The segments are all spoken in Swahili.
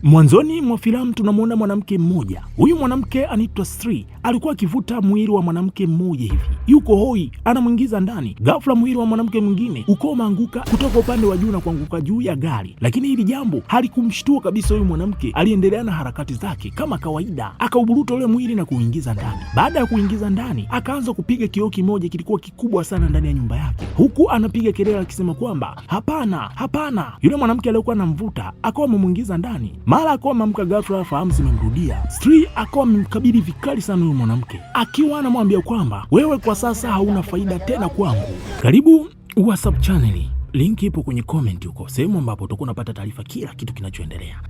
Mwanzoni mwa filamu tunamwona mwanamke mmoja. Huyu mwanamke anaitwa Sri, alikuwa akivuta mwili wa mwanamke mmoja hivi, yuko hoi, anamwingiza ndani. Ghafla mwili wa mwanamke mwingine uko umeanguka kutoka upande wa juu na kuanguka juu ya gari, lakini hili jambo halikumshtua kabisa. Huyu mwanamke aliendelea na harakati zake kama kawaida, akauburuta ule mwili na kuingiza ndani. Baada ya kuingiza ndani, akaanza kupiga kioo kimoja kilikuwa kikubwa sana ndani ya nyumba yake, huku anapiga kelele akisema kwamba hapana, hapana. Yule mwanamke aliyokuwa anamvuta akawa amemwingiza ndani. Mara akawa amamka ghafla, fahamu zimemrudia. Sri akawa amemkabili vikali sana huyo mwanamke, akiwa anamwambia kwamba wewe kwa sasa hauna faida tena kwangu. Karibu WhatsApp channel, link ipo kwenye comment huko, sehemu ambapo utakuwa unapata taarifa kila kitu kinachoendelea.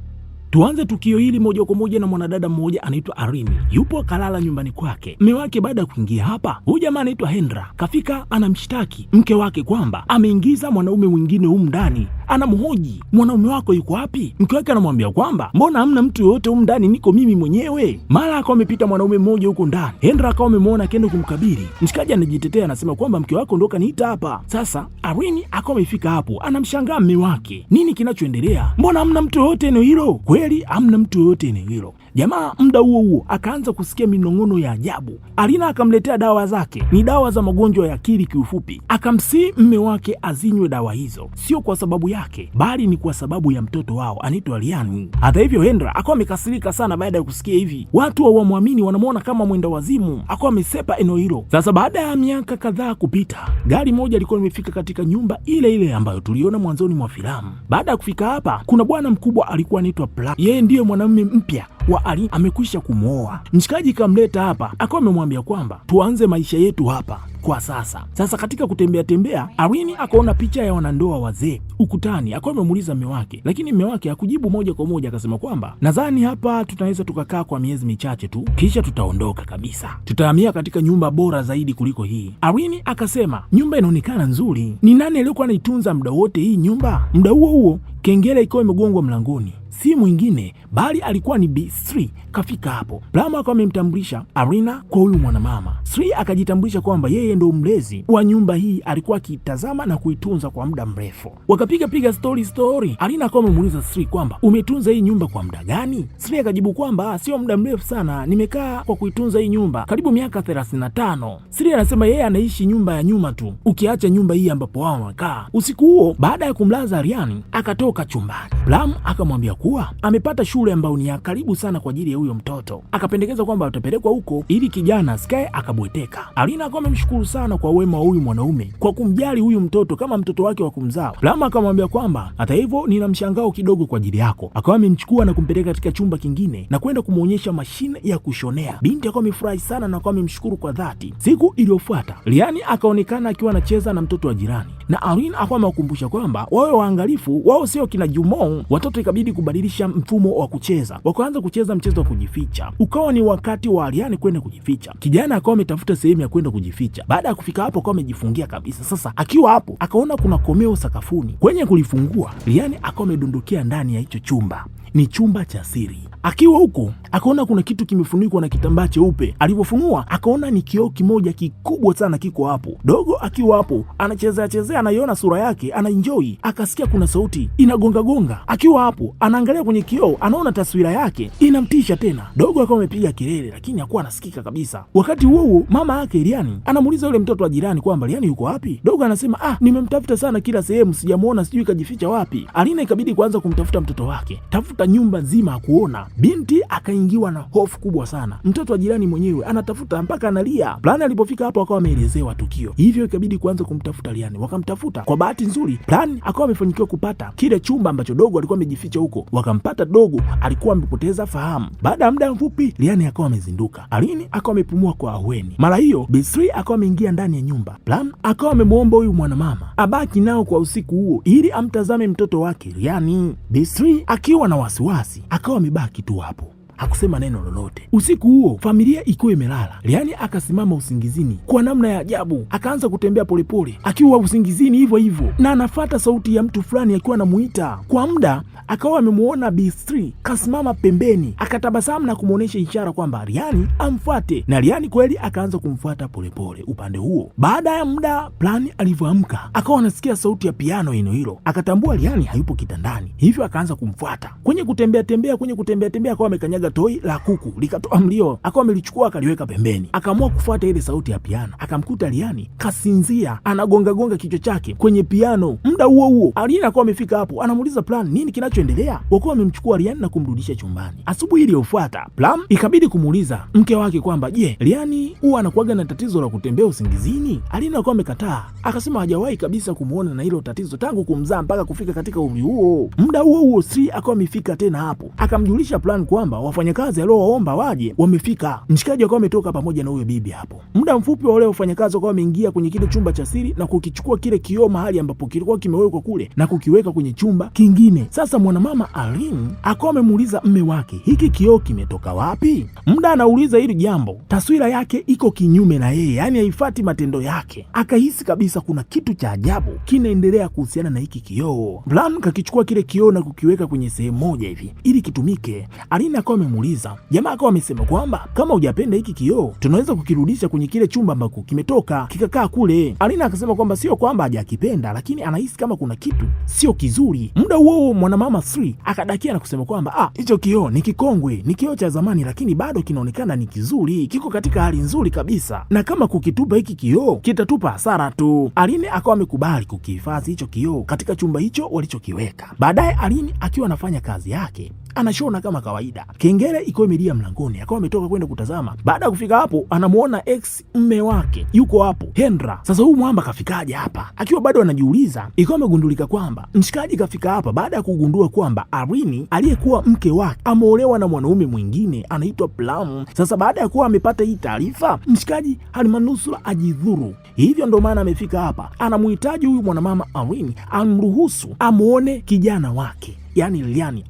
Tuanze tukio hili moja kwa moja na mwanadada mmoja anaitwa Arini. Yupo kalala nyumbani kwake. Mume wake baada ya kuingia hapa, huyu jamaa anaitwa Hendra kafika, anamshtaki mke wake kwamba ameingiza mwanaume mwingine humu ndani. Anamhoji, mwanaume wako yuko wapi? Mke wake anamwambia kwamba mbona hamna mtu yoyote humu ndani, niko mimi mwenyewe. Mara akawa amepita mwanaume mmoja huko ndani. Hendra akawa amemwona, akaenda kumkabili. Mshikaji anajitetea, anasema kwamba mke wako ndo kaniita hapa. Sasa Arini akawa amefika hapo, anamshangaa mume wake, nini kinachoendelea? Mbona hamna mtu yoyote eneo hilo? Kweli hamna mtu yoyote eneo hilo. Jamaa muda huo huo akaanza kusikia minong'ono ya ajabu. Alina akamletea dawa zake, ni dawa za magonjwa ya akili kiufupi. Akamsii mme wake azinywe dawa hizo, sio kwa sababu yake, bali ni kwa sababu ya mtoto wao anaitwa Liani. Hata hivyo, Hendra akawa amekasirika sana baada ya kusikia hivi. Watu hawamwamini, wanamwona kama mwenda wazimu. Akawa amesepa eneo hilo. Sasa baada ya miaka kadhaa kupita, gari moja lilikuwa limefika katika nyumba ile ile ambayo tuliona mwanzoni mwa filamu. Baada ya kufika hapa, kuna bwana mkubwa alikuwa anaitwa Plum. Yeye ndiye mwanamume mpya wa Ali, amekwisha kumwoa. Mshikaji kamleta hapa, akawa amemwambia kwamba tuanze maisha yetu hapa kwa sasa. Sasa katika kutembea tembea, Arini akaona picha ya wanandoa wazee ukutani. Akawa amemuuliza mume wake, lakini mume wake hakujibu moja kwa moja. Akasema kwamba nadhani hapa tunaweza tukakaa kwa miezi michache tu, kisha tutaondoka kabisa, tutahamia katika nyumba bora zaidi kuliko hii. Arini akasema nyumba inaonekana nzuri, ni nani aliyokuwa anaitunza muda wote hii nyumba? Muda huo huo kengele ikawa imegongwa mlangoni, si mwingine bali alikuwa ni Bi Sri kafika hapo. Plama akawa amemtambulisha Arina kwa huyu mwanamama. Sri akajitambulisha kwamba yeye ndo mlezi wa nyumba hii, alikuwa akiitazama na kuitunza kwa muda mrefu. Wakapiga story. Arina akawa amemuuliza Sri kwamba umetunza hii nyumba kwa muda gani? Sri akajibu kwamba sio muda mrefu sana, nimekaa kwa kuitunza hii nyumba karibu miaka 35. Sri anasema yeye anaishi nyumba ya nyuma tu, ukiacha nyumba hii ambapo wao wanakaa. Usiku huo baada ya kumlaza Ariani akatoka chumbani. Plum akamwambia kuwa amepata shule ambayo ni ya karibu sana kwa ajili ya huyo mtoto. Akapendekeza kwamba atapelekwa huko ili kijana asikae akabweteka. Alina akawa amemshukuru sana kwa wema wa huyu mwanaume kwa kumjali huyu mtoto kama mtoto wake wa kumzaa. Plum akamwambia kwamba hata hivyo nina mshangao kidogo kwa ajili yako. Akawa amemchukua na kumpeleka katika chumba kingine na kwenda kumuonyesha mashine ya kushonea. Binti akawa amefurahi sana na akawa amemshukuru kwa dhati. Siku iliyofuata Liani akaonekana akiwa anacheza na mtoto wa jirani, na Alina akawa amewakumbusha kwamba wawe waangalifu, wao sio kina Jumo. Watoto ikabidi kubadilisha mfumo wa kucheza, wakaanza kucheza mchezo wa kujificha. Ukawa ni wakati wa Aliani kwenda kujificha. Kijana akawa ametafuta sehemu ya kwenda kujificha. Baada ya kufika hapo akawa amejifungia kabisa. Sasa akiwa hapo akaona kuna komeo sakafuni. Kwenye kulifungua, Aliani akawa amedondokea ndani ya hicho chumba. Ni chumba cha siri. Akiwa huko akaona kuna kitu kimefunikwa na kitambaa cheupe. Alipofunua akaona ni kioo kimoja kikubwa sana kiko hapo. Dogo akiwa hapo anachezea, anaiona sura yake, anaenjoy. Akasikia kuna sauti inagonga gonga. Akiwa hapo anaangalia kwenye kioo, anaona taswira yake, inamtisha tena. Dogo akawa amepiga kelele lakini hakuwa anasikika kabisa. Wakati huo mama yake Liani anamuuliza yule mtoto wa jirani kwamba Liani yuko wapi? Dogo anasema nimemtafuta sana kila sehemu, sijamuona, sijui kajificha wapi. Alina ikabidi kuanza kumtafuta mtoto wake, tafuta nyumba nzima hakuona. Binti akaingiwa na hofu kubwa sana. Mtoto wa jirani mwenyewe anatafuta mpaka analia. Plani alipofika hapo akawa ameelezewa tukio, hivyo ikabidi kuanza kumtafuta Liani. Wakamtafuta. Kwa bahati nzuri Plani akawa amefanikiwa kupata kile chumba ambacho Dogo alikuwa amejificha huko. Wakampata Dogo, alikuwa amepoteza fahamu. Baada ya muda mfupi Liani akawa amezinduka. Alini akawa amepumua kwa ahueni. Mara hiyo Bisri akawa ameingia ndani ya nyumba. Plani akawa amemwomba huyu mwanamama abaki nao kwa usiku huo ili amtazame mtoto wake Liani. Bisri akiwa na wasiwasi akawa amebaki tu hapo. hakusema neno lolote. Usiku huo familia ikiwa imelala, Liani akasimama usingizini kwa namna ya ajabu, akaanza kutembea polepole akiwa usingizini hivyo hivyo, na anafuata sauti ya mtu fulani akiwa anamuita. Kwa muda akawa amemuona B3 kasimama pembeni, akatabasamu na kumuonesha ishara kwamba Liani amfuate, na Liani kweli akaanza kumfuata polepole upande huo. Baada ya muda Plani alivyoamka akawa anasikia sauti ya piano hilo, akatambua Liani hayupo kitandani, hivyo akaanza kumfuata. Kwenye kutembea tembea akawa amekanyaga toi la kuku likatoa mlio, akawa amelichukua akaliweka pembeni, akaamua kufuata ile sauti ya piano. Akamkuta Liani kasinzia anagonga kichwa chake kwenye piano. Muda huo Liani akawa amefika hapo, anamuuliza Plan nini kinachoendelea. Wakuwa wamemchukua Liani na kumrudisha chumbani. Asubuhi iliyofuata Plan ikabidi kumuuliza mke wake kwamba je, Liani huwa anakuaga na tatizo la kutembea usingizini? Liani akawa amekataa, akasema hajawahi kabisa kumuona na hilo tatizo tangu kumzaa mpaka kufika katika umri huo. Muda huo Sri akawa amefika tena hapo, akamjulisha Plan kwamba wafanyakazi aliowaomba waje wamefika. Mshikaji akawa ametoka pamoja na huyo bibi hapo. Muda mfupi wa wale wafanyakazi wakawa wameingia kwenye kile chumba cha siri na kukichukua kile kioo mahali ambapo kilikuwa kimewekwa kule na kukiweka kwenye chumba kingine. Sasa mwanamama Irene akawa amemuuliza mme wake, hiki kioo kimetoka wapi? Muda anauliza hili jambo, taswira yake iko kinyume na yeye, yani haifuati matendo yake. Akahisi kabisa kuna kitu cha ajabu kinaendelea kuhusiana na hiki kioo. Plan kakichukua kile kioo na kukiweka kwenye sehemu moja hivi ili kitumike. Irene akawa amemuuliza, jamaa akawa amesema kwamba kama hujapenda hiki kioo tunaweza kukirudisha kwenye kile chumba ambako kimetoka kikakaa kule. Irene akasema kwamba sio kwamba hajakipenda, lakini anahisi kama kuna kitu sio kizuri. Muda huo mwanamama Sri akadakia na kusema kwamba hicho kioo ni kikongwe, ni kioo cha zamani, lakini bado kinaonekana ni kizuri, kiko katika hali nzuri kabisa, na kama kukitupa hiki kioo kitatupa hasara tu. Irene akawa amekubali kukihifadhi hicho kioo katika chumba hicho walichokiweka. Baadaye Irene akiwa anafanya kazi yake anashona kama kawaida, kengele iko imelia mlangoni, akawa ametoka kwenda kutazama. Baada ya kufika hapo anamuona ex mme wake yuko hapo, Hendra. Sasa huyu mwamba kafikaje hapa? Akiwa bado anajiuliza, ikawa amegundulika kwamba mshikaji kafika hapa baada ya kugundua kwamba Irene aliyekuwa mke wake ameolewa na mwanaume mwingine anaitwa Plum. Sasa baada ya kuwa amepata hii taarifa, mshikaji alimanusura ajidhuru, hivyo ndo maana amefika hapa, anamuhitaji huyu mwanamama Irene amruhusu amuone kijana wake. Yani Liani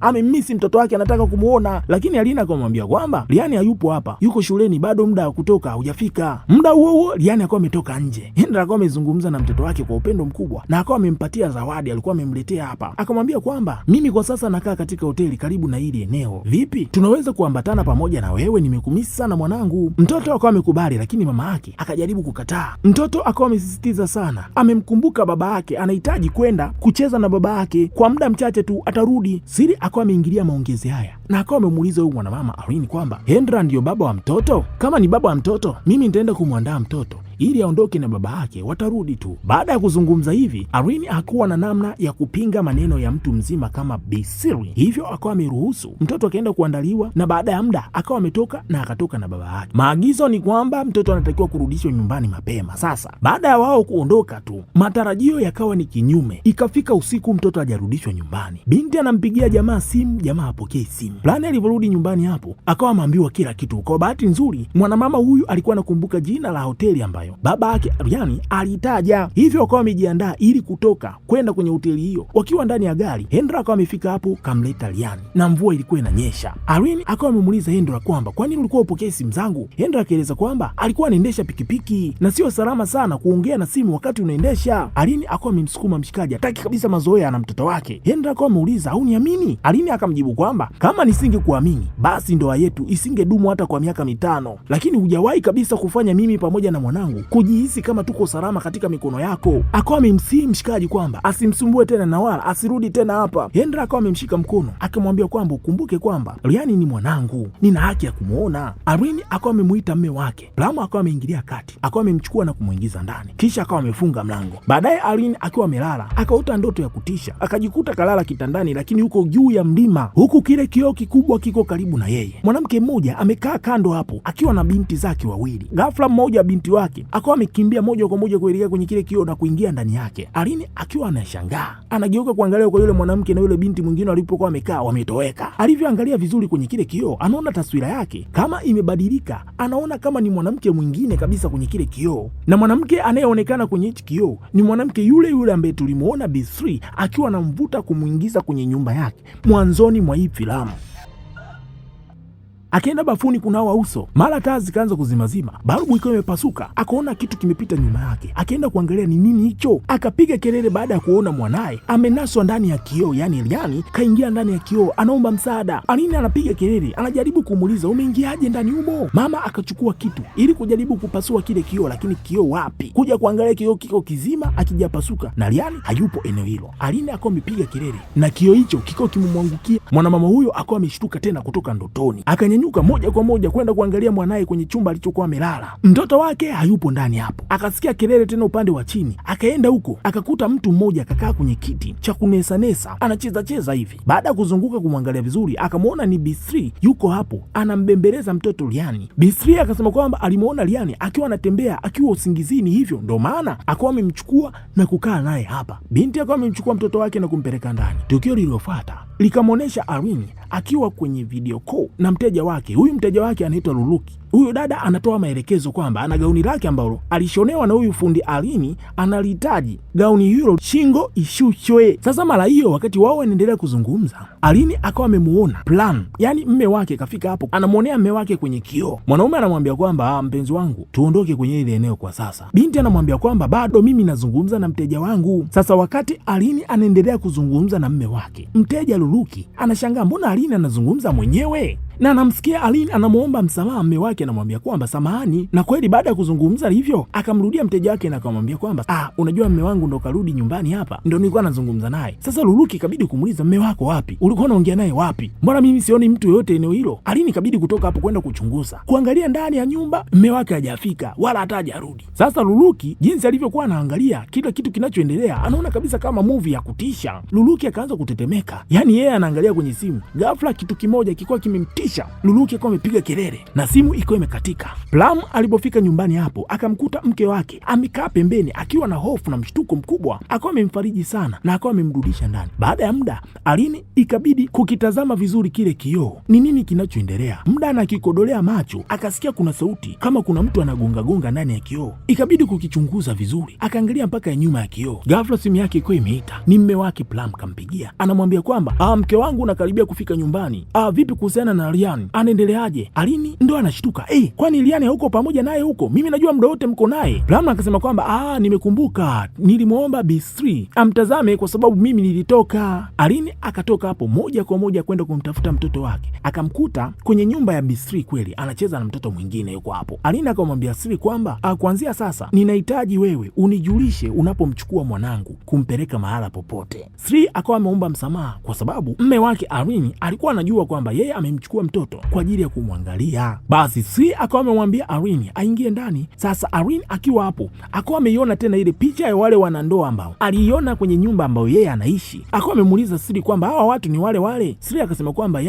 amemisi mtoto wake, anataka kumuona, lakini Alina akamwambia kwamba Liani hayupo hapa, yuko shuleni, bado muda wa kutoka hujafika. Muda huo Liani akawa ametoka nje. Hendra akawa amezungumza na mtoto wake kwa upendo mkubwa na akawa amempatia zawadi alikuwa amemletea hapa. Akamwambia kwamba mimi kwa sasa nakaa katika hoteli karibu na hili eneo, vipi tunaweza kuambatana pamoja na wewe, nimekumisi sana mwanangu. Mtoto akawa amekubali, lakini mama yake akajaribu kukataa. Mtoto akawa amesisitiza sana, amemkumbuka baba yake, anahitaji kwenda kucheza na baba yake, kwa muda mchache tu atarudi. Siri akawa ameingilia maongezi haya na akawa amemuuliza huyu mwanamama Irene kwamba Hendra ndiyo baba wa mtoto. Kama ni baba wa mtoto, mimi nitaenda kumwandaa mtoto ili aondoke na baba yake, watarudi tu. Baada ya kuzungumza hivi, Irene hakuwa na namna ya kupinga maneno ya mtu mzima kama Bisiri, hivyo akawa ameruhusu mtoto akaenda kuandaliwa, na baada ya muda akawa ametoka na akatoka na baba yake. Maagizo ni kwamba mtoto anatakiwa kurudishwa nyumbani mapema. Sasa baada ya wao kuondoka tu, matarajio yakawa ni kinyume. Ikafika usiku, mtoto hajarudishwa nyumbani. Binti anampigia jamaa simu, jamaa hapokei simu. Plani alivyorudi nyumbani hapo akawa ameambiwa kila kitu. Kwa bahati nzuri mwanamama huyu alikuwa anakumbuka jina la hoteli ambayo baba yake Liani alitaja, hivyo akawa amejiandaa ili kutoka kwenda kwenye hoteli hiyo. Wakiwa ndani ya gari, Hendra akawa amefika hapo kamleta Liani na mvua ilikuwa inanyesha. Irene akawa amemuuliza Hendra kwamba kwa nini ulikuwa upokee simu zangu? Hendra akaeleza kwamba alikuwa anaendesha pikipiki na sio salama sana kuongea na simu wakati unaendesha. Irene akawa amemsukuma mshikaji, hataki kabisa mazoea na mtoto wake. Hendra akawa ameuliza au niamini? Irene akamjibu kwamba kama nisingekuamini basi ndoa yetu isingedumu hata kwa miaka 5, lakini hujawahi kabisa kufanya mimi pamoja na mwanangu kujihisi kama tuko salama katika mikono yako. Akawa amemsihi mshikaji kwamba asimsumbue tena na wala asirudi tena hapa. Hendra akawa amemshika mkono akimwambia kwamba ukumbuke kwamba Liani ni mwanangu, nina haki ya kumuona. Irene akawa amemuita mme wake. Plum akawa ameingilia kati, akawa amemchukua na kumuingiza ndani, kisha akawa amefunga mlango. Baadaye Irene akiwa amelala akaota ndoto ya kutisha, akajikuta kalala kitandani, lakini huko juu ya mlima, huku kile kioo kikubwa kiko karibu na yeye. Mwanamke mmoja amekaa kando hapo akiwa na binti zake wawili. Ghafla mmoja binti wake akawa amekimbia moja kwa moja kuelekea kwenye kile kioo na kuingia ndani yake. Irene akiwa anashangaa, anageuka kuangalia kwa yule mwanamke na yule binti mwingine walipokuwa wamekaa wametoweka. Alivyoangalia vizuri kwenye kile kioo, anaona taswira yake kama imebadilika, anaona kama ni mwanamke mwingine kabisa kwenye kile kioo, na mwanamke anayeonekana kwenye hichi kioo ni mwanamke yule yule ambaye tulimuona B3 akiwa anamvuta kumuingiza kwenye nyumba yake mwanzoni mwa hii filamu. akaenda bafuni kunawa uso. Mara taa zikaanza kuzimazima, balbu ikawa imepasuka, akaona kitu kimepita nyuma yake, akaenda kuangalia ni nini hicho. Akapiga kelele baada ya kuona mwanaye amenaswa ndani ya kioo, yani Liani kaingia ndani ya kioo, anaomba msaada. Aline anapiga kelele, anajaribu kumuuliza umeingiaje ndani humo. Mama akachukua kitu ili kujaribu kupasua kile kioo, lakini kioo wapi, kuja kuangalia kioo kiko kizima akijapasuka na Liani hayupo eneo hilo. Aline akawa amepiga kelele na kioo hicho kiko kimemwangukia. Mwanamama huyo akawa ameshtuka tena kutoka ndotoni, akanyanyuka moja kwa moja kwenda kuangalia mwanaye kwenye chumba alichokuwa amelala. Mtoto wake hayupo ndani hapo. Akasikia kelele tena upande wa chini, akaenda huko akakuta mtu mmoja akakaa kwenye kiti cha kunesanesa anacheza cheza hivi. Baada ya kuzunguka kumwangalia vizuri, akamwona ni B3 yuko hapo anambembeleza mtoto Liani. B3 akasema kwamba alimuona Liani akiwa anatembea akiwa usingizini, hivyo ndo maana akawa amemchukua na kukaa naye hapa. Binti akawa amemchukua mtoto wake na kumpeleka ndani. Tukio lililofuata likamwonyesha Aline akiwa kwenye video call na mteja wake. Huyu mteja wake anaitwa Luluki. Huyu dada anatoa maelekezo kwamba ana gauni lake ambalo alishonewa na huyu fundi Aline, analihitaji gauni hilo shingo ishushwe. Sasa mara hiyo wakati wao wanaendelea kuzungumza, Aline akawa amemuona Plan, yani mme wake kafika hapo, anamuonea mme wake kwenye kioo. Mwanaume anamwambia kwamba mpenzi wangu, tuondoke kwenye ile eneo kwa sasa. Binti anamwambia kwamba bado mimi nazungumza na mteja wangu. Sasa wakati Aline anaendelea kuzungumza na mme wake, mteja Luluki anashangaa mbona Aline anazungumza mwenyewe, na anamsikia Aline anamuomba msamaha mme wake, anamwambia kwamba samahani. Na kweli baada ya kuzungumza hivyo akamrudia mteja wake na akamwambia kwamba unajua mme wangu ndo karudi nyumbani hapa, ndo nilikuwa nazungumza naye. Sasa Luluki kabidi kumuuliza mme wako wapi, ulikuwa unaongea naye wapi, mbona mimi sioni mtu yoyote eneo hilo. Aline kabidi kutoka hapo kwenda kuchunguza, kuangalia ndani ya nyumba, mme wake hajafika wala hata hajarudi. Sasa Luluki jinsi alivyokuwa anaangalia kila kitu kinachoendelea, anaona kabisa kama movie ya kutisha. Luluki akaanza kutetemeka, yani yeye anaangalia kwenye simu, ghafla kitu kimoja kilikuwa kimemtisha. Luluki akawa amepiga kelele na simu ikawa imekatika. Plum alipofika nyumbani hapo akamkuta mke wake amekaa pembeni akiwa na hofu na mshtuko mkubwa, akawa amemfariji sana na akawa amemrudisha ndani. Baada ya muda, Aline ikabidi kukitazama vizuri kile kioo, ni nini kinachoendelea. Muda anakikodolea macho akasikia kuna sauti kama kuna mtu anagonga gonga ndani ya kioo. Ikabidi kukichunguza vizuri, akaangalia mpaka ya nyuma ya kioo. Ghafla simu yake ikawa imeita, ni mme wake Plum kampigia, anamwambia kwamba mke wangu unakaribia kufika nyumbani. Vipi kuhusiana na Liani, anaendeleaje? Aline ndo anashtuka, kwani Liani huko pamoja naye huko? Mimi najua muda wote mko naye. Plum akasema kwamba nimekumbuka, nilimwomba B3 amtazame kwa sababu mimi nilitoka. Aline akatoka hapo moja kwa moja kwenda kumtafuta mtoto wake, akamkuta kwenye nyumba ya B3 kweli anacheza na mtoto mwingine yuko hapo. Aline akamwambia Sri kwamba kuanzia sasa ninahitaji wewe unijulishe unapomchukua mwanangu kumpeleka mahala popote. Sri akawa ameomba msamaha kwa sababu mme wake Aline alikuwa anajua kwamba yeye amemchukua mtoto kwa ajili ya kumwangalia. Basi Sri akawa amemwambia Aline aingie ndani. Sasa Aline akiwa hapo akawa ameiona tena ile picha ya wale wanandoa ambao aliiona kwenye nyumba ambayo yeye anaishi. Akawa amemuuliza Sri kwamba hawa watu ni wale wale. Sri akasema kwamba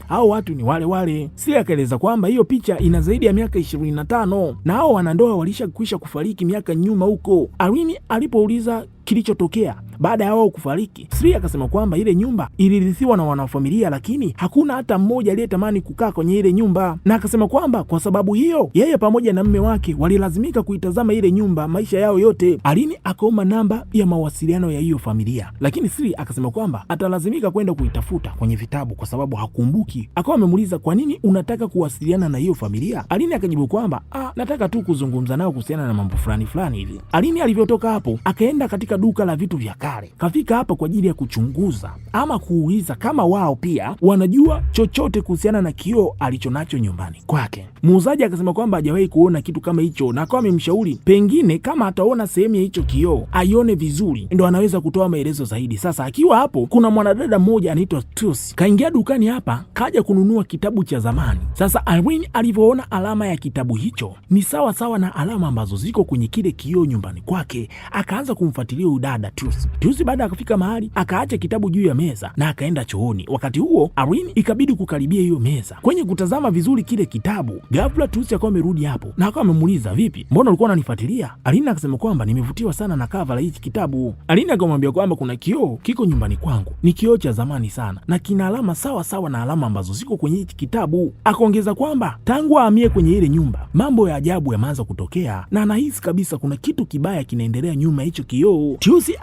hao watu ni wale wale. Sri akaeleza kwamba hiyo picha ina zaidi ya miaka 25 na hao wanandoa walishakwisha kufariki miaka nyuma huko. Aline alipouliza kilichotokea baada ya wao kufariki, Sri akasema kwamba ile nyumba ilirithiwa na wanafamilia, lakini hakuna hata mmoja aliyetamani kukaa kwenye ile nyumba, na akasema kwamba kwa sababu hiyo yeye pamoja na mme wake walilazimika kuitazama ile nyumba maisha yao yote. Aline akaomba namba ya mawasiliano ya hiyo familia, lakini Sri akasema kwamba atalazimika kwenda kuitafuta kwenye vitabu kwa sababu hakumbuki. Akawa amemuuliza kwa nini unataka kuwasiliana na hiyo familia? Aline akajibu kwamba nataka tu kuzungumza nao kuhusiana na mambo fulani fulani hivi. Aline alivyotoka hapo akaenda katika duka la vitu vya kale. Kafika hapa kwa ajili ya kuchunguza ama kuuliza kama wao pia wanajua chochote kuhusiana na kioo alichonacho nyumbani kwake. Muuzaji akasema kwamba hajawahi kuona kitu kama hicho, na akawa amemshauri pengine kama ataona sehemu ya hicho kioo aione vizuri ndo anaweza kutoa maelezo zaidi. Sasa akiwa hapo, kuna mwanadada mmoja anaitwa Tusi kaingia dukani hapa, kaja kununua kitabu cha zamani. Sasa Irene alivyoona alama ya kitabu hicho ni sawa sawa na alama ambazo ziko kwenye kile kioo nyumbani kwake, akaanza kumfuatilia udada Tusi. Baada akafika mahali akaacha kitabu juu ya meza na akaenda chooni. Wakati huo Irene ikabidi kukaribia hiyo meza kwenye kutazama vizuri kile kitabu. Ghafla Tusi akawa amerudi hapo na akawa amemuuliza, vipi, mbona ulikuwa unanifuatilia? Irene akasema kwamba nimevutiwa sana na cover la hichi kitabu. Irene akamwambia kwamba kuna kioo kiko nyumbani kwangu, ni kioo cha zamani sana na kina alama sawa sawa na alama ambazo ziko kwenye hichi kitabu. Akaongeza kwamba tangu ahamie kwenye ile nyumba mambo ya ajabu yameanza kutokea na anahisi kabisa kuna kitu kibaya kinaendelea nyuma hicho kioo. Tusi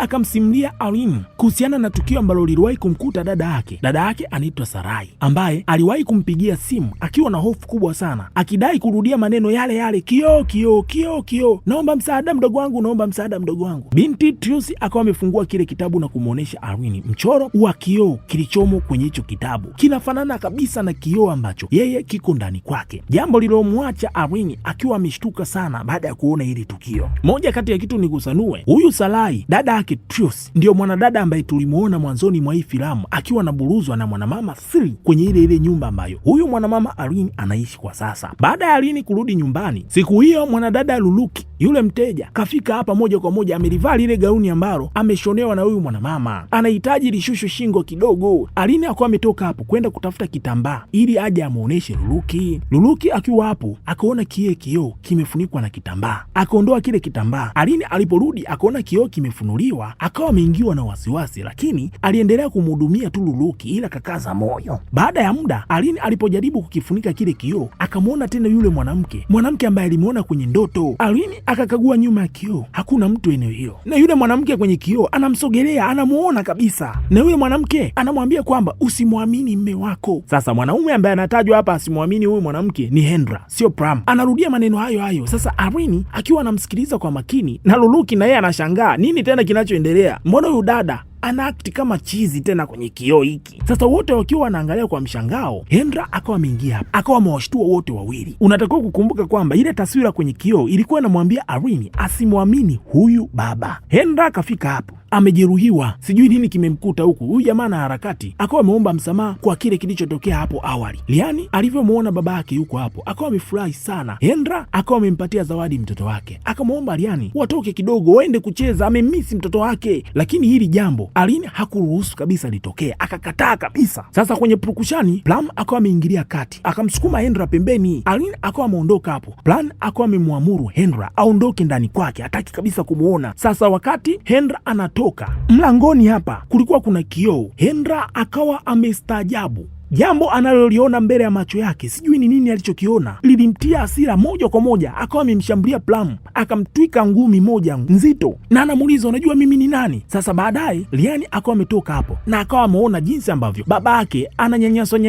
anamsimulia Irene kuhusiana na tukio ambalo liliwahi kumkuta dada yake. Dada yake anaitwa Sarai, ambaye aliwahi kumpigia simu akiwa na hofu kubwa sana, akidai kurudia maneno yale yale, kioo kioo kioo kioo, naomba msaada mdogo wangu, naomba msaada mdogo wangu. Binti Trucy akawa amefungua kile kitabu na kumuonesha Irene mchoro wa kioo kilichomo kwenye hicho kitabu. Kinafanana kabisa na kioo ambacho yeye kiko ndani kwake, jambo lilomwacha Irene akiwa ameshtuka sana baada ya kuona hili tukio. Moja kati ya kitu ni kusanue, huyu Sarai dada yake Trucy ndio mwanadada ambaye tulimuona mwanzoni mwa hii filamu akiwa anaburuzwa na mwanamama Siri kwenye ile nyumba ambayo huyu mwanamama Irene anaishi kwa sasa. Baada ya Irene kurudi nyumbani siku hiyo, mwanadada Luluki yule mteja kafika hapa moja kwa moja, amelivaa lile gauni ambalo ameshonewa na huyu mwanamama, anahitaji lishushu shingo kidogo. Irene akawa ametoka hapo kwenda kutafuta kitambaa ili aje amuoneshe Luluki. Luluki akiwa hapo akaona kioo kimefunikwa na kitambaa, akaondoa kile kitambaa. Irene aliporudi akaona kioo kimefunuliwa, akawa ameingiwa na wasiwasi, lakini aliendelea kumhudumia tu Luluki, ila kakaza moyo. Baada ya muda, Irene alipojaribu kukifunika kile kioo akamwona tena yule mwanamke ambaye alimuona kwenye ndoto. Irene akakagua nyuma ya kioo, hakuna mtu eneo hilo, na yule mwanamke kwenye kioo anamsogelea, anamuona kabisa, na yule mwanamke anamwambia kwamba usimwamini mme wako. Sasa mwanaume ambaye anatajwa hapa asimwamini huyu mwanamke ni Hendra, sio Pram. Anarudia maneno hayo. Sasa Irene akiwa anamsikiliza kwa makini, na Luluki na yeye anashangaa nini tena kinachoendelea, mbona huyu dada anaakti kama chizi tena kwenye kioo hiki. Sasa wote wakiwa wanaangalia kwa mshangao, Hendra akawa ameingia hapa, akawa amewashtua wote wawili. Unatakiwa kukumbuka kwamba ile taswira kwenye kioo ilikuwa inamwambia Irene asimwamini huyu baba. Hendra akafika hapo amejeruhiwa, sijui nini kimemkuta huku. Huyu jamaa na harakati akawa ameomba msamaha kwa kile kilichotokea hapo awali. Liani alivyomuona baba yake yuko hapo akawa amefurahi sana. Hendra akawa amempatia zawadi mtoto wake, akamwomba Liani watoke kidogo waende kucheza, amemisi mtoto wake, lakini hili jambo Irene hakuruhusu kabisa litokee, akakataa kabisa. Sasa kwenye purukushani, Plam akawa ameingilia kati, akamsukuma Hendra pembeni. Irene akawa ameondoka hapo. Plam akawa amemwamuru Hendra aondoke ndani kwake, hataki kabisa kumuona. Sasa wakati Hendra anatoka mlangoni, hapa kulikuwa kuna kioo. Hendra akawa amestaajabu jambo analoliona mbele ya macho yake, sijui ni nini alichokiona, lilimtia hasira moja kwa moja, akawa amemshambulia Plam, akamtwika ngumi moja nzito, na anamuuliza unajua mimi ni nani? Sasa baadaye Liani akawa ametoka hapo na akawa ameona jinsi ambavyo baba yake ananyanyaswa.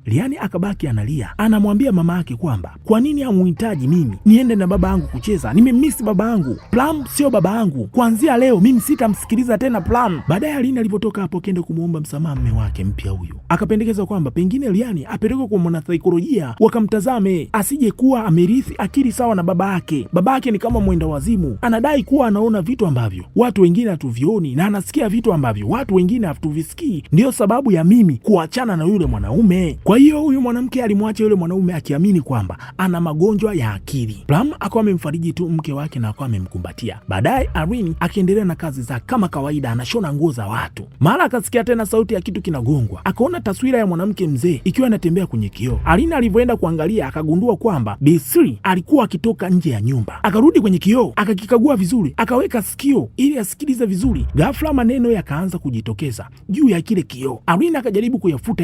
Liani akabaki analia, anamwambia mama yake kwamba kwa nini hamuhitaji mimi niende na baba yangu kucheza, nimemisi baba yangu. Plam sio baba yangu, kuanzia leo mimi sitamsikiliza tena Plam. Baadaye Liani alipotoka hapo kenda kumuomba msamaha mume wake mpya huyu, akapendekeza kwamba pengine Liani apelekwe kwa mwanasaikolojia wakamtazame, asije kuwa amerithi akili sawa na baba yake. Baba yake ni kama mwenda wazimu, anadai kuwa anaona vitu ambavyo watu wengine hatuvioni na anasikia vitu ambavyo watu wengine hatuvisikii. Ndiyo sababu ya mimi kuachana na yule mwanaume. Kwa hiyo huyu mwanamke alimwacha yule mwanaume akiamini kwamba ana magonjwa ya akili. Plam akawa amemfariji tu mke wake na akawa amemkumbatia. Baadaye Irene akiendelea na kazi zake kama kawaida, anashona nguo za watu. Mara akasikia tena sauti ya kitu kinagongwa, akaona taswira ya mwanamke mzee ikiwa inatembea kwenye kioo. Irene alivyoenda kuangalia akagundua kwamba Bisri alikuwa akitoka nje ya nyumba. Akarudi kwenye kioo, akakikagua vizuri, akaweka sikio ili asikilize vizuri. Ghafla maneno yakaanza kujitokeza juu ya kile kioo. Irene akajaribu kuyafuta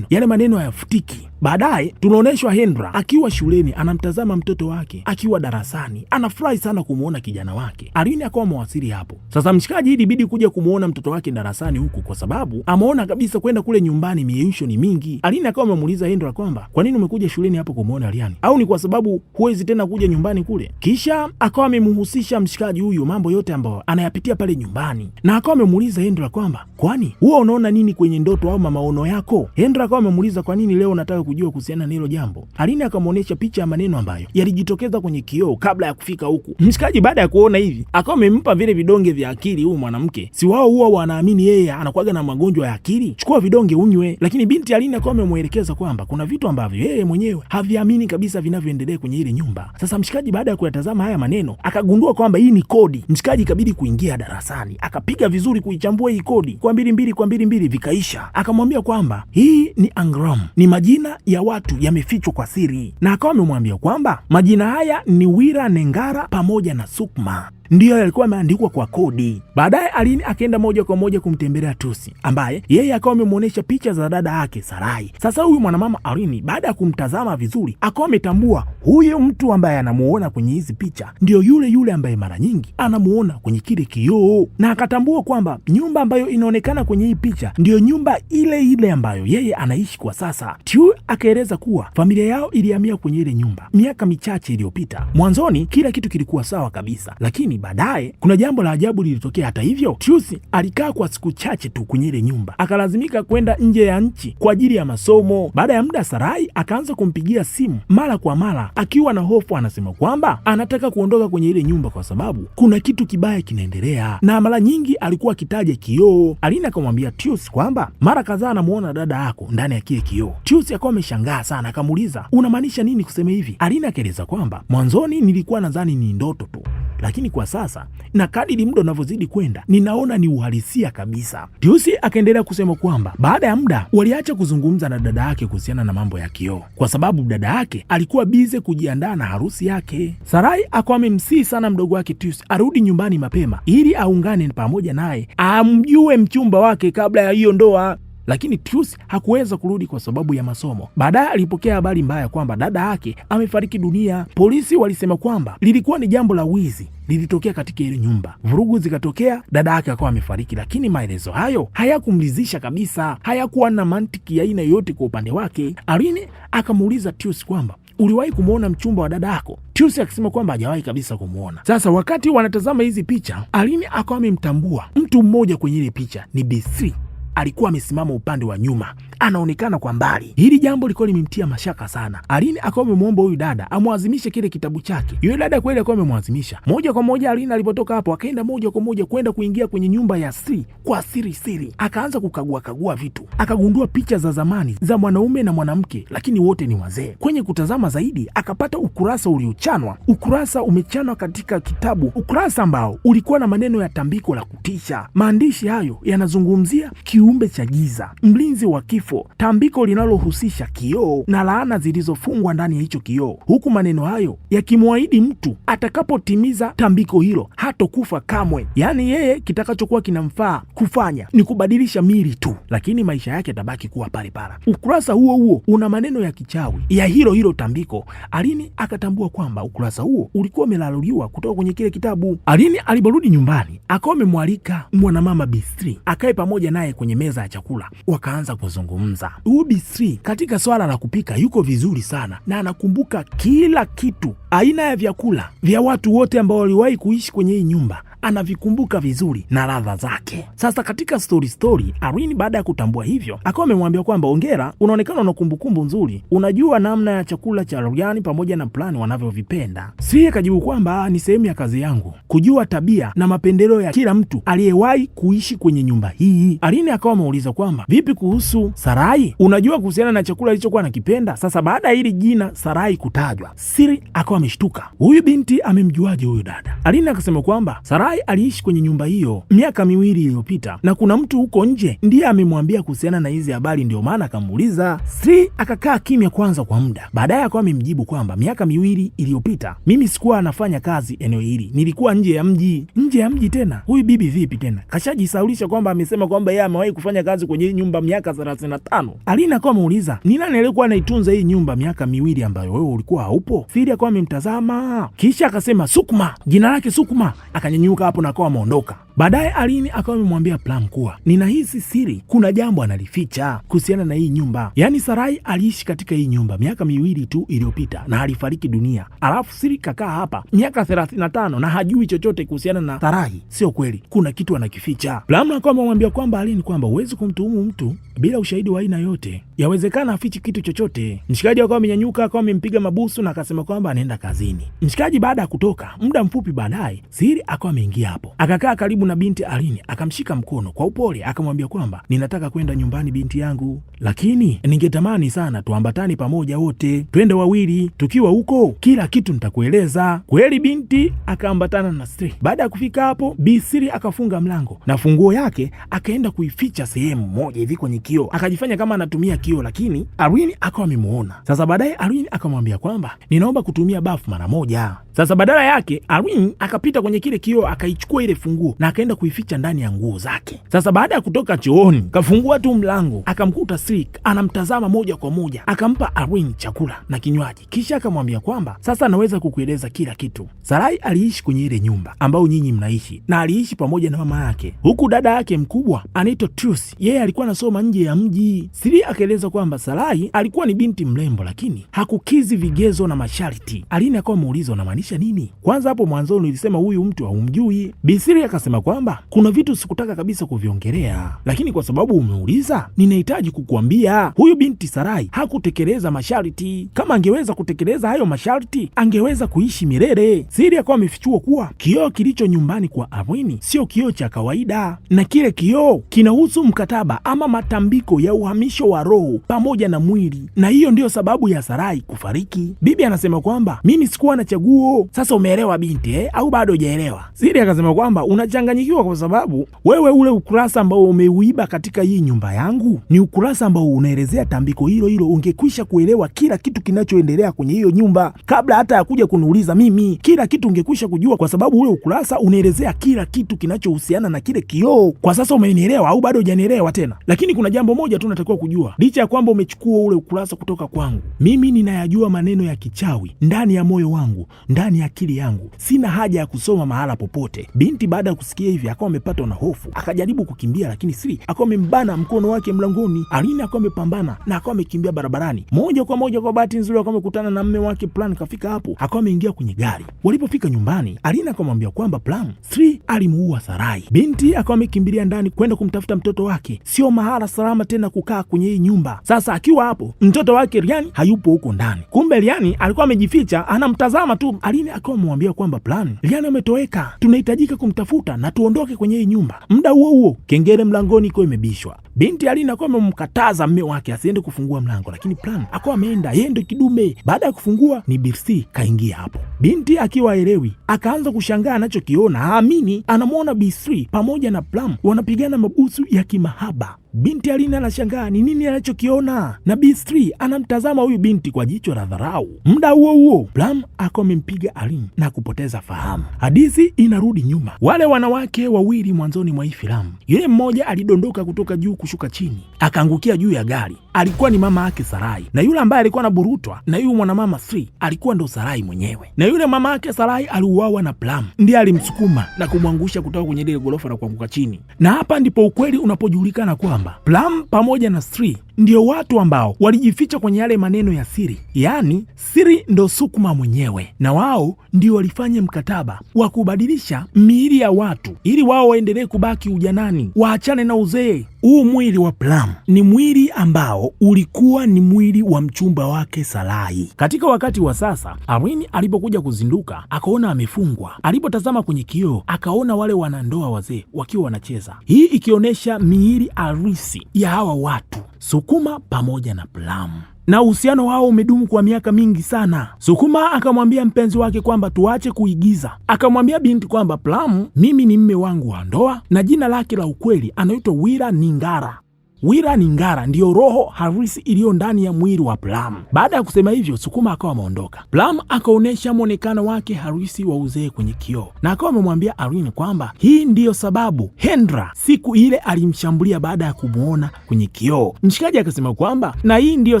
yale maneno hayafutiki. Baadaye tunaonyeshwa Hendra akiwa shuleni anamtazama mtoto wake akiwa darasani, anafurahi sana kumuona kijana wake. Irene akawa mawasili hapo. Sasa mshikaji ilibidi kuja kumuona mtoto wake darasani huku kwa sababu ameona kabisa kwenda kule nyumbani mieyusho ni mingi. Irene akawa amemuuliza Hendra kwamba kwa nini umekuja shuleni hapo kumuona Liani, au ni kwa sababu huwezi tena kuja nyumbani kule? Kisha akawa amemhusisha mshikaji huyu mambo yote ambayo anayapitia pale nyumbani, na akawa amemuuliza Hendra kwamba kwani huwa unaona nini kwenye ndoto au maono yako? Hendra akawa amemuuliza kwa nini leo unataka kujua kuhusiana na hilo jambo. Irene akamuonesha picha ya maneno ambayo yalijitokeza kwenye kioo kabla ya kufika huku. Mshikaji baada ya kuona hivi akawa amempa vile vidonge vya akili huyu mwanamke. Si wao huwa wanaamini yeye anakuwaga na magonjwa ya akili, chukua vidonge unywe. Lakini binti Irene akawa amemwelekeza kwamba kuna vitu ambavyo yeye mwenyewe haviamini kabisa vinavyoendelea kwenye ile nyumba. Sasa mshikaji baada ya kuyatazama haya maneno akagundua kwamba hii ni kodi. Mshikaji ikabidi kuingia darasani akapiga vizuri kuichambua hii kodi kwa mbili vikaisha. Akamwambia kwamba hii ni Angram, ni majina ya watu yamefichwa kwa siri, na akawa amemwambia kwamba majina haya ni Wira Nengara pamoja na Sukma. ndiyo yalikuwa yameandikwa kwa kodi. Baadaye Aline akaenda moja kwa moja kumtembelea Tusi, ambaye yeye akawa amemwonyesha picha za dada yake Sarai. Sasa huyu mwanamama Aline baada ya kumtazama vizuri akawa ametambua huyo mtu ambaye anamuona kwenye hizi picha ndio yule ambaye mara nyingi anamuona kwenye kile kioo, na akatambua kwamba nyumba ambayo inaonekana kwenye hii picha ndiyo nyumba ile ambayo yeye anaishi kwa sasa. Tiu akaeleza kuwa familia yao ilihamia kwenye ile nyumba miaka michache iliyopita. Mwanzoni kila kitu kilikuwa sawa kabisa, lakini baadaye kuna jambo la ajabu lilitokea. Hata hivyo, Tiusi alikaa kwa siku chache tu kwenye ile nyumba, akalazimika kwenda nje ya nchi kwa ajili ya masomo. Baada ya muda, Sarai akaanza kumpigia simu mara kwa mara akiwa na hofu, anasema kwamba anataka kuondoka kwenye ile nyumba kwa sababu kuna kitu kibaya kinaendelea, na mara nyingi alikuwa akitaja kioo. Aline akamwambia Tiusi kwamba mara kadhaa anamuona dada yako ndani ya kile kioo. Tiusi akawa ameshangaa sana, akamuuliza unamaanisha nini kusema hivi? Aline akaeleza kwamba mwanzoni nilikuwa nadhani ni ndoto tu, lakini kwa sasa na kadiri muda unavyozidi kwenda ninaona ni uhalisia kabisa. Tiusi akaendelea kusema kwamba baada ya muda waliacha kuzungumza na dada yake kuhusiana na mambo ya kioo kwa sababu dada yake alikuwa bize kujiandaa na harusi yake. Sarai akawa amemsihi sana mdogo wake Tiusi arudi nyumbani mapema ili aungane pamoja naye amjue mchumba wake kabla ya hiyo ndoa, lakini Tiusi hakuweza kurudi kwa sababu ya masomo. Baadaye alipokea habari mbaya kwamba dada yake amefariki dunia. Polisi walisema kwamba lilikuwa ni jambo la wizi lilitokea katika ile nyumba, vurugu zikatokea, dada yake akawa amefariki. Lakini maelezo hayo hayakumridhisha kabisa, hayakuwa na mantiki ya aina yoyote kwa upande wake. Aline akamuuliza Tiusi kwamba uliwahi kumwona mchumba wa dada yako? Tiusi akisema kwamba hajawahi kabisa kumwona. Sasa wakati wanatazama hizi picha, Aline akawa amemtambua mtu mmoja kwenye ile picha, ni B3. Alikuwa amesimama upande wa nyuma, anaonekana kwa mbali. Hili jambo lilikuwa limemtia mashaka sana. Aline akawa amemwomba huyu dada amwazimishe kile kitabu chake. Yule dada kweli akawa amemwazimisha. Moja kwa moja Aline alipotoka hapo akaenda moja kwa moja kwenda kuingia kwenye nyumba ya Siri kwa siri. Akaanza kukagua vitu. Akagundua picha za zamani za mwanaume na mwanamke, lakini wote ni wazee. Kwenye kutazama zaidi akapata ukurasa uliochanwa. Ukurasa umechanwa katika kitabu. Ukurasa ambao ulikuwa na maneno ya tambiko la kutisha. Maandishi hayo yanazungumzia kiumbe cha giza, mlinzi wa kifo, tambiko linalohusisha kioo na laana zilizofungwa ndani ya hicho kioo, huku maneno hayo yakimwahidi mtu atakapotimiza tambiko hilo hatokufa kamwe. Yaani yeye kitakachokuwa kinamfaa kufanya ni kubadilisha mili tu, lakini maisha yake yatabaki kuwa pale pale. Ukurasa huo una maneno ya kichawi ya hilo tambiko. Aline akatambua kwamba ukurasa huo ulikuwa umelaluliwa kutoka kwenye kile kitabu. Aline aliporudi nyumbani akawa amemwalika mwanamama B3 akae pamoja naye kwenye meza ya chakula, wakaanza kuzungumza. B3 katika swala la kupika yuko vizuri sana na anakumbuka kila kitu, aina ya vyakula vya watu wote ambao waliwahi kuishi kwenye hii nyumba anavikumbuka vizuri na ladha zake. Sasa katika story Aline baada ya kutambua hivyo akawa amemwambia kwamba hongera, unaonekana una kumbukumbu nzuri, unajua namna ya chakula cha Ryan pamoja na Plan wanavyovipenda. Siri akajibu kwamba ni sehemu ya kazi yangu kujua tabia na mapendeleo ya kila mtu aliyewahi kuishi kwenye nyumba hii. Aline akawa ameuliza kwamba vipi kuhusu Sarai, unajua kuhusiana na chakula alichokuwa anakipenda? Sasa baada ya hili jina Sarai kutajwa, Siri akawa ameshtuka, huyu binti amemjuaje huyu dada? Aline akasema kwamba Sarai aliishi kwenye nyumba hiyo miaka 2 iliyopita na kuna mtu huko nje ndiye amemwambia kuhusiana na hizi habari, ndio maana akamuuliza. Siri akakaa kimya kwanza kwa muda, baadaye akawa amemjibu kwamba miaka 2 iliyopita mimi sikuwa anafanya kazi eneo hili, nilikuwa nje ya mji. Nje ya mji tena? Huyu bibi vipi tena? Kashajisaulisha kwamba amesema kwamba yeye amewahi kufanya kazi kwenye hii nyumba miaka 35. Aline akawa ameuliza ni nani aliyekuwa anaitunza hii nyumba miaka 2 ambayo wewe ulikuwa haupo? Siri akawa amemtazama kisha akasema Sukma, jina lake Sukma. Akanyanyuka hapo na akawa ameondoka. Baadaye Aline akawa amemwambia Plan kuwa ninahisi Siri kuna jambo analificha kuhusiana na hii nyumba. Yaani Sarai aliishi katika hii nyumba miaka 2 tu iliyopita na alifariki dunia, alafu Siri kakaa hapa miaka 35 na hajui chochote kuhusiana na Sarai. Sio kweli, kuna kitu anakificha. Plan akawa amemwambia kwamba Aline kwamba huwezi kumtuhumu mtu bila ushahidi wa aina yote, yawezekana afichi kitu chochote. Mshikaji akawa amenyanyuka akawa amempiga mabusu na akasema kwamba anaenda kazini. Mshikaji baada ya kutoka muda mfupi baadaye, Siri akawa ameingia hapo akakaa karibu karibu na binti Aline, akamshika mkono kwa upole, akamwambia kwamba ninataka kwenda nyumbani binti yangu, lakini ningetamani sana tuambatani pamoja wote, twende wawili. Tukiwa huko kila kitu nitakueleza. Kweli binti akaambatana na Sri. Baada ya kufika hapo, Bi Sri akafunga mlango na funguo yake akaenda kuificha sehemu moja hivi kwenye kioo, akajifanya kama anatumia kioo, lakini Aline akawa amemuona. Sasa baadaye Aline akamwambia kwamba ninaomba kutumia bafu mara moja. Sasa badala yake Aline akapita kwenye kile kioo, akaichukua ile funguo na akaenda kuificha ndani ya nguo zake. Sasa baada ya kutoka chooni, kafungua tu mlango, akamkuta Sri anamtazama moja kwa moja. Akampa Aline chakula na kinywaji, kisha akamwambia kwamba sasa anaweza kukueleza kila kitu. Sarai aliishi kwenye ile nyumba ambayo nyinyi mnaishi, na aliishi pamoja na mama yake, huku dada yake mkubwa anaitwa Trucy, yeye alikuwa anasoma nje ya mji. Sri akaeleza kwamba Sarai alikuwa ni binti mrembo, lakini hakukizi vigezo na masharti. Aline akawa muuliza unamaanisha nini? Kwanza hapo mwanzo nilisema huyu mtu haumjui. Bi Sri akasema kwamba kuna vitu sikutaka kabisa kuviongelea, lakini kwa sababu umeuliza ninahitaji kukuambia huyu binti Sarai hakutekeleza masharti. Kama angeweza kutekeleza hayo masharti angeweza kuishi milele. Siri akawa amefichua kuwa kioo kilicho nyumbani kwa Aline sio kioo cha kawaida, na kile kioo kinahusu mkataba ama matambiko ya uhamisho wa roho pamoja na mwili, na hiyo ndiyo sababu ya Sarai kufariki. Bibi anasema kwamba mimi sikuwa na chaguo. Sasa umeelewa binti au bado hujaelewa? Siri akasema kwamba unachanganyikiwa kwa sababu wewe ule ukurasa ambao umeuiba katika hii nyumba yangu ni ukurasa ambao unaelezea tambiko hilo hilo. Ungekwisha kuelewa kila kitu kinachoendelea kwenye hiyo nyumba kabla hata ya kuja kuniuliza mimi. Kila kitu ungekwisha kujua kwa sababu ule ukurasa unaelezea kila kitu kinachohusiana na kile kioo. Kwa sasa umenielewa au bado hujanielewa tena? Lakini kuna jambo moja tu natakiwa kujua. Licha ya kwamba umechukua ule ukurasa kutoka kwangu, mimi ninayajua maneno ya kichawi ndani ya moyo wangu, ndani ya akili yangu. Sina haja ya kusoma mahala popote. Binti baada ya kusikia hivi akawa amepatwa na hofu, akajaribu kukimbia, lakini Sri akawa amembana mkono wake mlangoni. Aline akawa amepambana na akawa amekimbia barabarani moja kwa moja. Kwa bahati nzuri akawa amekutana na mume wake Plan. Kafika hapo akawa ameingia kwenye gari. Walipofika nyumbani, Aline akamwambia kwamba Plan, Sri alimuua Sarai. Binti akawa amekimbilia ndani kwenda kumtafuta mtoto wake. Sio mahala salama tena kukaa kwenye hii nyumba. Sasa akiwa hapo, mtoto wake Riani hayupo huko ndani. Kumbe Riani alikuwa amejificha anamtazama tu. Aline akawa amemwambia kwamba Plan, Riani ametoweka, tunahitajika kumtafuta na tuondoke kwenye hii nyumba. Muda huo huo kengele mlangoni iko imebishwa. Binti Aline akawa amemkataza mume wake asiende kufungua mlango, lakini Plan akawa ameenda, yeye ndio kidume. Baada ya kufungua ni Birsi kaingia hapo. Binti akiwa elewi akaanza kushangaa anachokiona, haamini. Anamwona Birsi pamoja na Plan wanapigana mabusu ya kimahaba. Binti Aline anashangaa ni nini anachokiona, na Birsi anamtazama huyu binti kwa jicho la dharau. Muda huo huo Plan akawa amempiga Aline na kupoteza fahamu. Hadithi inarudi nyuma. Wale wanawake wawili mwanzoni mwa hii filamu, yule mmoja alidondoka kutoka juu kushuka chini, akaangukia juu ya gari. Alikuwa ni mama yake Sarai, na yule ambaye alikuwa anaburutwa na yule mwanamama Sri alikuwa ndo Sarai mwenyewe. Na yule mama yake Sarai aliuawa na Plan, ndiye alimsukuma na kumwangusha kutoka kwenye ile gorofa na kuanguka chini. Na hapa ndipo ukweli unapojulikana kwamba Plan pamoja na Sri ndio watu ambao walijificha kwenye yale maneno ya siri. Yaani Sri ndo Sukuma mwenyewe, na wao ndio walifanya mkataba wa kubadilisha miili ya watu ili wao waendelee kubaki ujanani, waachane na uzee. Huu mwili wa Plan ni mwili ambao ulikuwa ni mwili wa mchumba wake Sarai. Katika wakati wa sasa, Aline alipokuja kuzinduka akaona amefungwa. Alipotazama kwenye kioo akaona wale wanandoa wazee wakiwa wanacheza, hii ikionyesha miili halisi ya hawa watu, Sukuma pamoja na Plan, na uhusiano wao umedumu kwa miaka mingi sana. Sukuma akamwambia mpenzi wake kwamba tuache kuigiza. Akamwambia binti kwamba Plan, mimi ni mme wangu wa ndoa na jina lake la ukweli anaitwa Wira Ningara. Wira Ningara ndiyo roho halisi iliyo ndani ya mwili wa Plan. Baada ya kusema hivyo, Sukuma akawa ameondoka. Plan akaonesha mwonekano wake halisi wa uzee kwenye kioo, na akawa amemwambia Aline kwamba hii ndiyo sababu Hendra siku ile alimshambulia baada ya kumuona kwenye kioo. Mshikaji akasema kwamba na hii ndiyo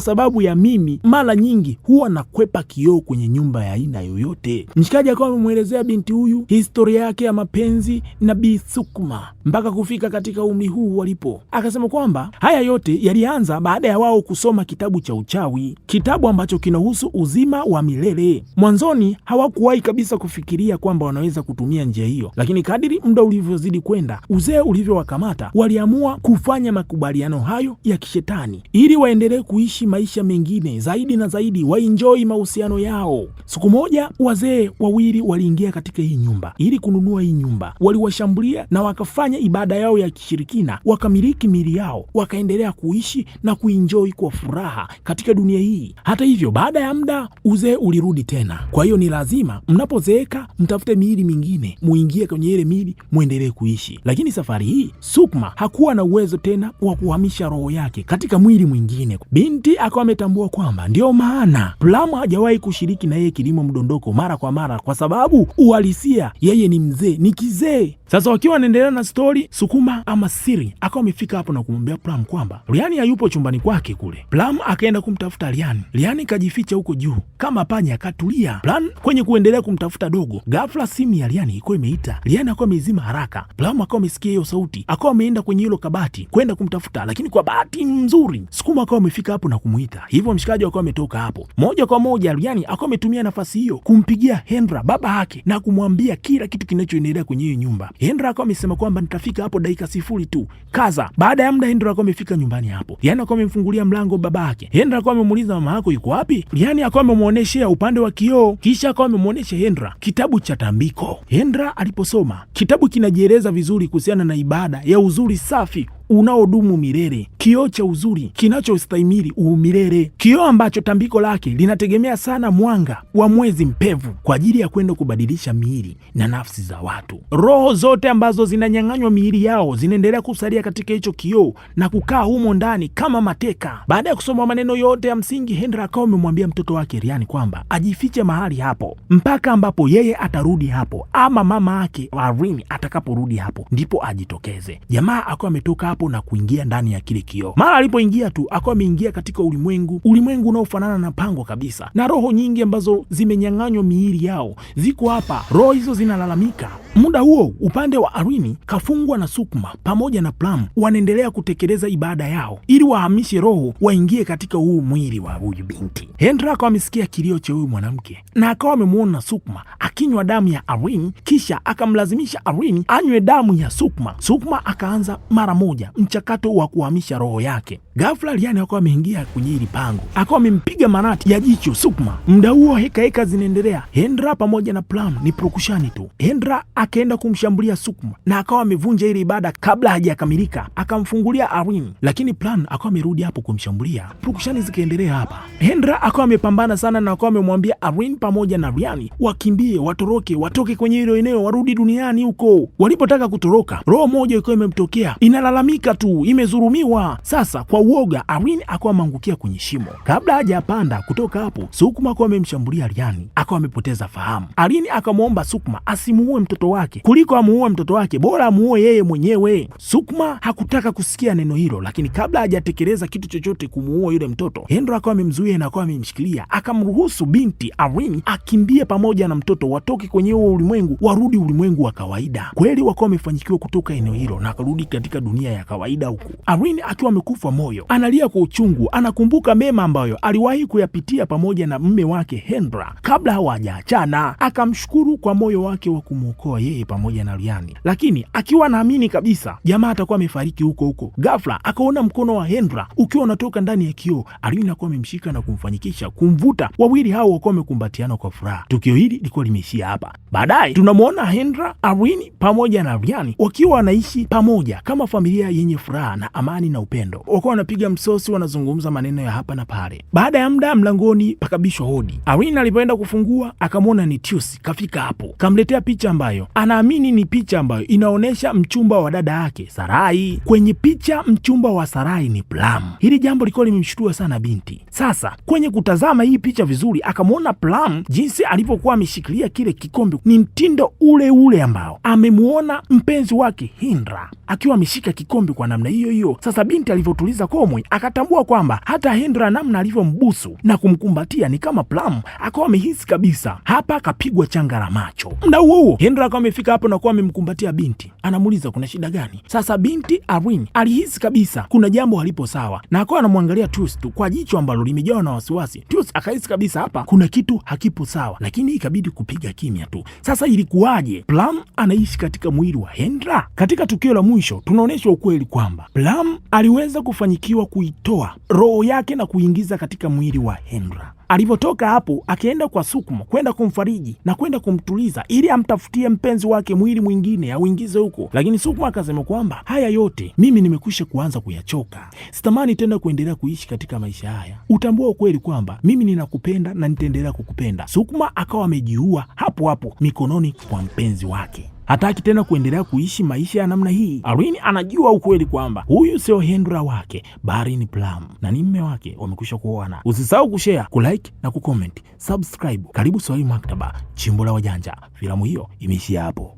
sababu ya mimi mara nyingi huwa nakwepa kioo kwenye nyumba ya aina yoyote. Mshikaji akawa amemwelezea binti huyu historia yake ya mapenzi na Bi Sukuma mpaka kufika katika umri huu walipo. Akasema kwamba haya yote yalianza baada ya wao kusoma kitabu cha uchawi, kitabu ambacho kinahusu uzima wa milele. Mwanzoni hawakuwahi kabisa kufikiria kwamba wanaweza kutumia njia hiyo, lakini kadiri muda ulivyozidi kwenda, uzee ulivyowakamata, waliamua kufanya makubaliano hayo ya kishetani ili waendelee kuishi maisha mengine zaidi na zaidi, waenjoy mahusiano yao. Siku moja wazee wawili waliingia katika hii nyumba ili kununua hii nyumba. Waliwashambulia na wakafanya ibada yao ya kishirikina, wakamiliki mili yao, wakaendelea kuishi na kuenjoy kwa furaha katika dunia hii. Hata hivyo, baada ya muda uzee ulirudi tena. Kwa hiyo ni lazima mnapozeeka mtafute miili mingine, muingie kwenye ile miili muendelee kuishi. Lakini safari hii Sukma hakuwa na uwezo tena wa kuhamisha roho yake katika mwili mwingine. Binti akawa ametambua kwamba ndio maana Plum hajawahi kushiriki na yeye kilimo mdondoko mara kwa mara, kwa sababu uhalisia yeye ni mzee, ni kizee. Sasa wakiwa wanaendelea na stori, Sukuma ama Siri akawa amefika hapo na kumwambia Plum kwamba Liani hayupo chumbani kwake kule. Plum akaenda kumtafuta Liani. Liani kajificha huko juu kama panya, akatulia. Plum kwenye kuendelea kumtafuta dogo, ghafla simu ya Liani ilikuwa imeita. Liani akawa amezima haraka. Plum akawa amesikia hiyo sauti, akawa ameenda kwenye hilo kabati kwenda kumtafuta, lakini kwa bahati nzuri Sukuma akawa amefika hapo na kumuita. Hivyo mshikaji akawa ametoka hapo moja kwa moja. Liani akawa ametumia nafasi hiyo kumpigia Hendra baba yake na kumwambia kila kitu kinachoendelea kwenye hiyo nyumba. Hendra akawa amesema kwamba nitafika hapo dakika 0 tu, kaza. Baada ya muda Hendra akawa amefika nyumbani hapo. Liani akawa amemfungulia mlango baba yake. Hendra akawa amemuuliza mama yako yuko wapi? Liani akawa amemuoneshea upande wa kioo, kisha akawa amemuonesha Hendra kitabu cha tambiko. Hendra aliposoma kitabu, kinajieleza vizuri kuhusiana na ibada ya uzuri safi unaodumu milele, kioo cha uzuri kinachostahimili umilele, kioo ambacho tambiko lake linategemea sana mwanga wa mwezi mpevu kwa ajili ya kwenda kubadilisha miili na nafsi za watu. Roho zote ambazo zinanyang'anywa miili yao zinaendelea kusalia katika hicho kioo na kukaa humo ndani kama mateka. Baada ya kusoma maneno yote ya msingi, Hendra akawa amemwambia mtoto wake Liani kwamba ajifiche mahali hapo mpaka ambapo yeye atarudi hapo ama mama yake Irene atakaporudi hapo ndipo ajitokeze. Jamaa akawa ametoka hapo na kuingia ndani ya kile kioo. Mara alipoingia tu akawa ameingia katika ulimwengu unaofanana na pango kabisa, na roho nyingi ambazo zimenyang'anywa miili yao ziko hapa. Roho hizo zinalalamika. Muda huo upande wa Irene kafungwa na Sukma pamoja na Plum wanaendelea kutekeleza ibada yao ili wahamishe roho waingie katika huu mwili wa huyu binti. Hendra akawa amesikia kilio cha huyu mwanamke na akawa amemuona Sukma akinywa damu ya Irene, kisha akamlazimisha Irene anywe damu ya Sukma. Sukma akaanza mara moja mchakato wa kuhamisha roho yake. Ghafla Liani akawa ameingia kwenye hili pango, akawa amempiga manati ya jicho Sukma. Muda huo heka zinaendelea. Hendra pamoja na Plum ni prokushani tu. Hendra akaenda kumshambulia Sukma na akawa amevunja ile ibada kabla hajakamilika, akamfungulia Irene, lakini Plum akawa amerudi hapo kumshambulia. Prokushani zikaendelea hapa. Hendra akawa amepambana sana na akawa amemwambia Irene pamoja na Liani wakimbie, watoroke, watoke kwenye hilo eneo, warudi duniani huko. Walipotaka kutoroka, roho moja ikawa imemtokea, inalalamika tu, imezurumiwa. Sasa kwa uoga Irene akawa ameangukia kwenye shimo. Kabla hajapanda kutoka hapo, Sukma akawa amemshambulia Liani, akawa amepoteza fahamu. Irene akamwomba Sukma asimuue mtoto wake, kuliko amuue mtoto wake bora amuue yeye mwenyewe. Sukma hakutaka kusikia neno hilo, lakini kabla hajatekeleza kitu chochote kumuua yule mtoto, Hendra akawa amemzuia na akawa amemshikilia, akamruhusu binti Irene akimbie pamoja na mtoto, watoke kwenye huo ulimwengu warudi ulimwengu wa kawaida. Kweli wakawa wamefanyikiwa kutoka eneo hilo na akarudi katika dunia ya kawaida huku. Irene akiwa amekufa moyo, analia kwa uchungu, anakumbuka mema ambayo aliwahi kuyapitia pamoja na mume wake Hendra kabla hawajaachana. Akamshukuru kwa moyo wake wa kumwokoa yeye pamoja na Liani, lakini akiwa naamini kabisa jamaa atakuwa amefariki huko huko. Ghafla akaona mkono wa Hendra ukiwa unatoka ndani ya kioo. Irene akawa amemshika na kumfanyikisha kumvuta. Wawili hao wakuwa wamekumbatiana kwa furaha. Tukio hili lilikuwa limeishia hapa. Baadaye tunamwona Hendra, Irene pamoja na Liani wakiwa wanaishi pamoja kama familia yenye furaha na amani na upendo. Wakuwa wanapiga msosi, wanazungumza maneno ya hapa na pale. Baada ya muda mlangoni pakabishwa hodi. Irene alipoenda kufungua akamwona ni Tius kafika hapo, kamletea picha ambayo anaamini ni picha ambayo inaonyesha mchumba wa dada yake Sarai. Kwenye picha mchumba wa Sarai ni Plum. Hili jambo lilikuwa limemshtua sana binti. Sasa kwenye kutazama hii picha vizuri, akamwona Plum jinsi alivyokuwa ameshikilia kile kikombe ni mtindo ule ule ambao amemuona mpenzi wake Hendra akiwa ameshika kikombe pombe kwa namna hiyo hiyo. Sasa binti alivyotuliza komwe akatambua kwamba hata Hendra namna alivyombusu na kumkumbatia ni kama Plum, akawa amehisi kabisa. Hapa akapigwa changa la macho. Muda huo Hendra akawa amefika hapo na kuwa amemkumbatia binti, anamuuliza kuna shida gani? Sasa binti Irene alihisi kabisa kuna jambo halipo sawa na akawa anamwangalia Truth kwa jicho ambalo limejawa na wasiwasi. Truth akahisi kabisa hapa kuna kitu hakipo sawa, lakini ikabidi kupiga kimya tu. Sasa ilikuwaje Plum anaishi katika mwili wa Hendra? Katika tukio la mwisho tunaonyeshwa ukweli kwamba Plum aliweza kufanyikiwa kuitoa roho yake na kuingiza katika mwili wa Hendra. Alivyotoka hapo akaenda kwa Sukma kwenda kumfariji na kwenda kumtuliza ili amtafutie mpenzi wake mwili mwingine auingize huko, lakini Sukma akasema kwamba haya yote mimi nimekwisha kuanza kuyachoka, sitamani tena kuendelea kuishi katika maisha haya, utambua ukweli kwamba mimi ninakupenda na nitaendelea kukupenda. Sukma akawa amejiua hapo hapo mikononi kwa mpenzi wake. Hataki tena kuendelea kuishi maisha ya namna hii. Irene anajua ukweli kwamba huyu sio Hendra wake bali ni Plum na ni mme wake, wamekwisha kuoana. Usisahau kushare, kulike na kucomment. Subscribe. Karibu Swahili Maktaba, chimbo la wajanja. Filamu hiyo imeishia hapo.